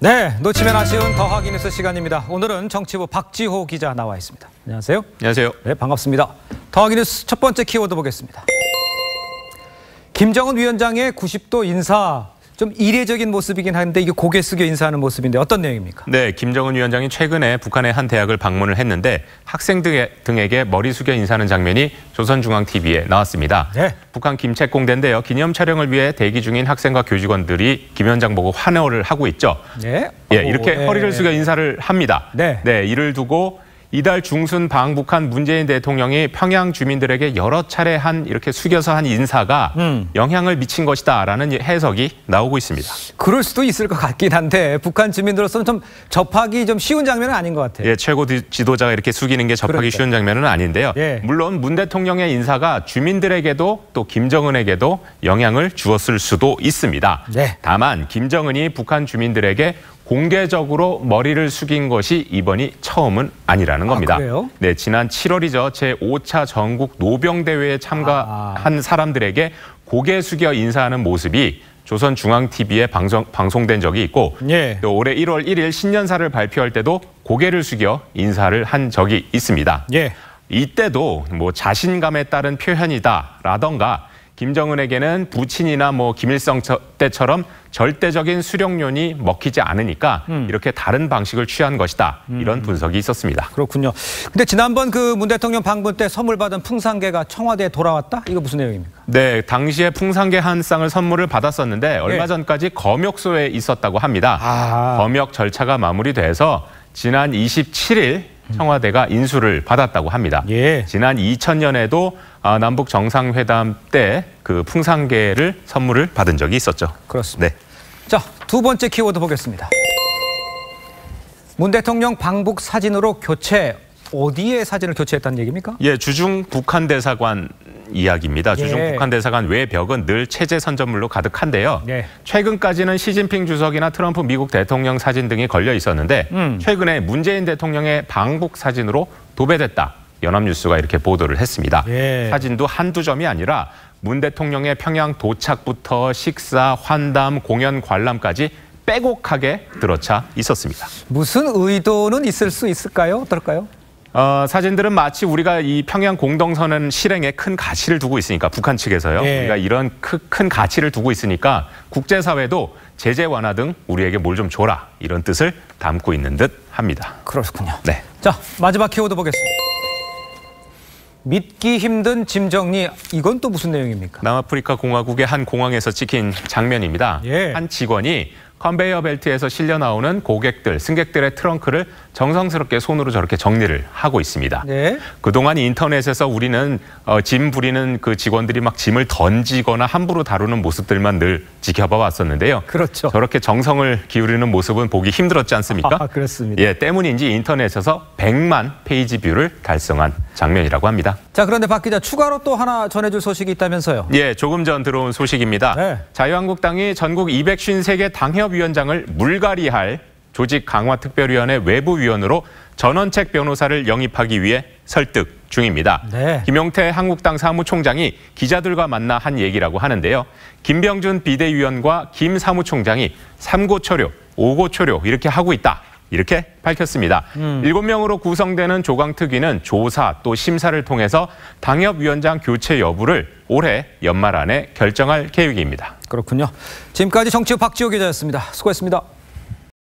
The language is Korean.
네, 놓치면 아쉬운 더하기 뉴스 시간입니다. 오늘은 정치부 박지호 기자 나와 있습니다. 안녕하세요. 안녕하세요. 네, 반갑습니다. 더하기 뉴스 첫 번째 키워드 보겠습니다. 김정은 위원장의 90도 인사, 좀 이례적인 모습이긴 한데 이게 고개 숙여 인사하는 모습인데 어떤 내용입니까? 네, 김정은 위원장이 최근에 북한의 한 대학을 방문을 했는데 학생 등에게 머리 숙여 인사하는 장면이 조선중앙TV에 나왔습니다. 네. 북한 김책공대인데요. 기념 촬영을 위해 대기 중인 학생과 교직원들이 김 위원장 보고 환호를 하고 있죠. 네. 예, 이렇게 허리를 숙여 인사를 합니다. 네. 네, 이를 두고 이달 중순 방북한 문재인 대통령이 평양 주민들에게 여러 차례 이렇게 숙여서 한 인사가 영향을 미친 것이다라는 해석이 나오고 있습니다. 그럴 수도 있을 것 같긴 한데 북한 주민들로서는 좀 접하기 좀 쉬운 장면은 아닌 것 같아요. 예, 최고 지도자가 이렇게 숙이는 게 접하기 쉬운 장면은 아닌데요. 예. 물론 문 대통령의 인사가 주민들에게도 또 김정은에게도 영향을 주었을 수도 있습니다. 네. 다만 김정은이 북한 주민들에게 공개적으로 머리를 숙인 것이 이번이 처음은 아니라는 겁니다. 그래요? 네, 지난 7월이죠. 제5차 전국 노병대회에 참가한 사람들에게 고개 숙여 인사하는 모습이 조선중앙TV에 방송된 적이 있고 예. 또 올해 1월 1일 신년사를 발표할 때도 고개를 숙여 인사를 한 적이 있습니다. 예. 이때도 뭐 자신감에 따른 표현이다라던가 김정은에게는 부친이나 김일성 때처럼 절대적인 수령론이 먹히지 않으니까 이렇게 다른 방식을 취한 것이다. 이런 분석이 있었습니다. 그렇군요. 근데 지난번 그 문 대통령 방문 때 선물 받은 풍산개가 청와대에 돌아왔다? 이거 무슨 내용입니까? 네, 당시에 풍산개 한 쌍을 선물을 받았었는데 얼마 전까지 검역소에 있었다고 합니다. 검역 절차가 마무리돼서 지난 27일 청와대가 인수를 받았다고 합니다. 예. 지난 2000년에도 남북 정상회담 때 그 풍산개를 선물을 받은 적이 있었죠. 그렇습니다. 네. 자, 두 번째 키워드 보겠습니다. 문 대통령 방북 사진으로 교체, 어디에 사진을 교체했다는 얘기입니까? 예, 주중 북한 대사관 이야기입니다. 주중 예. 북한 대사관 외 벽은 늘 체제 선전물로 가득한데요. 예. 최근까지는 시진핑 주석이나 트럼프 미국 대통령 사진 등이 걸려 있었는데 최근에 문재인 대통령의 방북 사진으로 도배됐다. 연합뉴스가 이렇게 보도를 했습니다. 예. 사진도 한두 점이 아니라 문 대통령의 평양 도착부터 식사, 환담, 공연 관람까지 빼곡하게 들어차 있었습니다. 무슨 의도는 있을 수 있을까요? 어떨까요? 사진들은 마치 우리가 이 평양 공동선언 실행에 큰 가치를 두고 있으니까 북한 측에서요. 예. 우리가 이런 큰 가치를 두고 있으니까 국제사회도 제재 완화 등 우리에게 뭘 좀 줘라 이런 뜻을 담고 있는 듯 합니다. 그렇군요. 네. 자, 마지막 키워드 보겠습니다. 믿기 힘든 짐 정리, 이건 또 무슨 내용입니까? 남아프리카 공화국의 한 공항에서 찍힌 장면입니다. 예. 한 직원이 컨베이어 벨트에서 실려 나오는 승객들의 트렁크를 정성스럽게 손으로 저렇게 정리를 하고 있습니다. 네. 그동안 인터넷에서 우리는 짐 부리는 그 직원들이 막 짐을 던지거나 함부로 다루는 모습들만 늘 지켜봐 왔었는데요. 그렇죠. 저렇게 정성을 기울이는 모습은 보기 힘들었지 않습니까? 그렇습니다. 예, 때문인지 인터넷에서 100만 페이지 뷰를 달성한 장면이라고 합니다. 자, 그런데 박 기자, 추가로 또 하나 전해줄 소식이 있다면서요? 예, 조금 전 들어온 소식입니다. 네. 자유한국당이 전국 253개 당협위원장을 물갈이할 조직 강화 특별위원회 외부위원으로 전원책 변호사를 영입하기 위해 설득 중입니다. 네. 김용태 한국당 사무총장이 기자들과 만나 한 얘기라고 하는데요. 김병준 비대위원과 김 사무총장이 3고 초료, 5고 초료 이렇게 하고 있다. 이렇게 밝혔습니다. 7명으로 구성되는 조강특위는 조사 또 심사를 통해서 당협위원장 교체 여부를 올해 연말 안에 결정할 계획입니다. 그렇군요. 지금까지 정치부 박지호 기자였습니다. 수고했습니다.